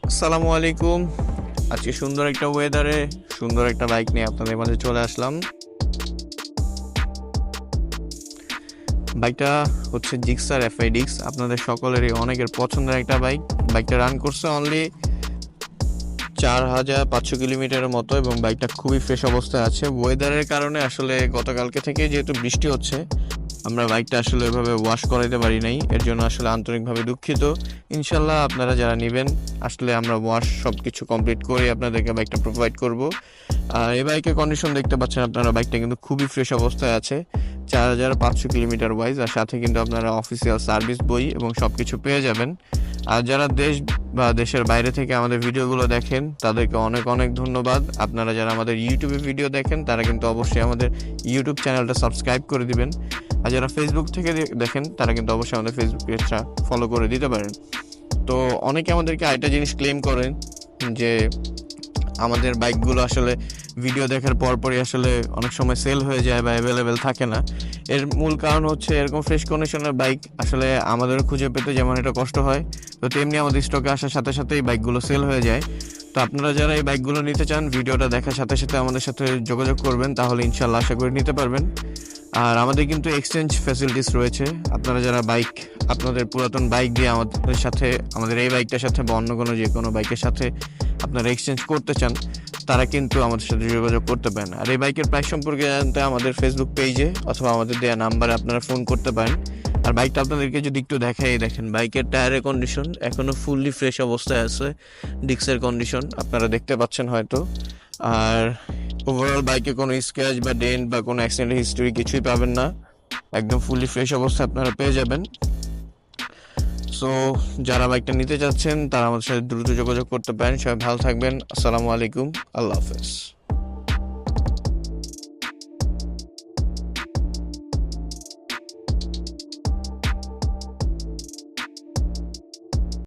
আসসালামু আলাইকুম। আজকে সুন্দর একটা ওয়েদারে সুন্দর একটা বাইক নিয়ে আপনাদের মাঝে চলে আসলাম। বাইকটা হচ্ছে জিক্সার FIDX, আপনাদের সকলেরই অনেকের পছন্দের একটা বাইক। বাইকটা রান করছে অনলি 4500 কিলোমিটারের মতো এবং বাইকটা খুবই ফ্রেশ অবস্থায় আছে। ওয়েদারের কারণে আসলে গতকালকে থেকে যেহেতু বৃষ্টি হচ্ছে, আমরা বাইকটা আসলে এভাবে ওয়াশ করাইতে পারি নাই, এর জন্য আসলে আন্তরিকভাবে দুঃখিত। ইনশাল্লাহ আপনারা যারা নেবেন আসলে আমরা ওয়াশ সব কিছু কমপ্লিট করে আপনাদেরকে বাইকটা প্রোভাইড করব। আর এই বাইকের কন্ডিশন দেখতে পাচ্ছেন আপনারা, বাইকটা কিন্তু খুবই ফ্রেশ অবস্থায় আছে 4500 কিলোমিটার ওয়াইজ, আর সাথে কিন্তু আপনারা অফিসিয়াল সার্ভিস বই এবং সব কিছু পেয়ে যাবেন। আর যারা দেশ বা দেশের বাইরে থেকে আমাদের ভিডিওগুলো দেখেন তাদেরকে অনেক অনেক ধন্যবাদ। আপনারা যারা আমাদের ইউটিউবে ভিডিও দেখেন তারা কিন্তু অবশ্যই আমাদের ইউটিউব চ্যানেলটা সাবস্ক্রাইব করে দিবেন। আর যারা ফেসবুক থেকে দেখেন তারা কিন্তু অবশ্যই আমাদের ফেসবুক পেজটা ফলো করে দিতে পারেন। তো অনেকে আমাদেরকে আরেকটা জিনিস ক্লেম করেন যে আমাদের বাইকগুলো আসলে ভিডিও দেখার পরপরই আসলে অনেক সময় সেল হয়ে যায় বা অ্যাভেলেবেল থাকে না। এর মূল কারণ হচ্ছে এরকম ফ্রেশ কন্ডিশনের বাইক আসলে আমাদের খুঁজে পেতে যেমন এটা কষ্ট হয়, তো তেমনি আমাদের স্টকে আসার সাথে সাথেই বাইকগুলো সেল হয়ে যায়। তো আপনারা যারা এই বাইকগুলো নিতে চান ভিডিওটা দেখার সাথে সাথে আমাদের সাথে যোগাযোগ করবেন, তাহলে ইনশাল্লাহ আশা করি নিতে পারবেন। আর আমাদের কিন্তু এক্সচেঞ্জ ফ্যাসিলিটিস রয়েছে। আপনারা যারা বাইক, আপনাদের পুরাতন বাইক দিয়ে আমাদের সাথে, আমাদের এই বাইকটার সাথে বা অন্য কোনো যে কোনো বাইকের সাথে আপনারা এক্সচেঞ্জ করতে চান, তারা কিন্তু আমাদের সাথে যোগাযোগ করতে পারেন। আর এই বাইকের প্রাইস সম্পর্কে জানতে আমাদের ফেসবুক পেজে অথবা আমাদের দেওয়া নাম্বারে আপনারা ফোন করতে পারেন। আর বাইকটা আপনাদেরকে যদি একটু দেখাই, দেখেন বাইকের টায়ারের কন্ডিশন এখনও ফুললি ফ্রেশ অবস্থায় আছে। ডিস্কের কন্ডিশন আপনারা দেখতে পাচ্ছেন হয়তো। আর ওভারঅল বাইকে কোনো স্ক্র্যাচ বা ডেন্ট বা কোনো অ্যাক্সিডেন্ট হিস্টরি কিছুই পাবেন না, একদম ফুললি ফ্রেশ অবস্থায় আপনারা পেয়ে যাবেন। সো যারা বাইকটা নিতে চাচ্ছেন তারা আমাদের সাথে দ্রুত যোগাযোগ করতে পারেন। সবাই ভালো থাকবেন। আসসালামু আলাইকুম, আল্লাহ হাফেজ।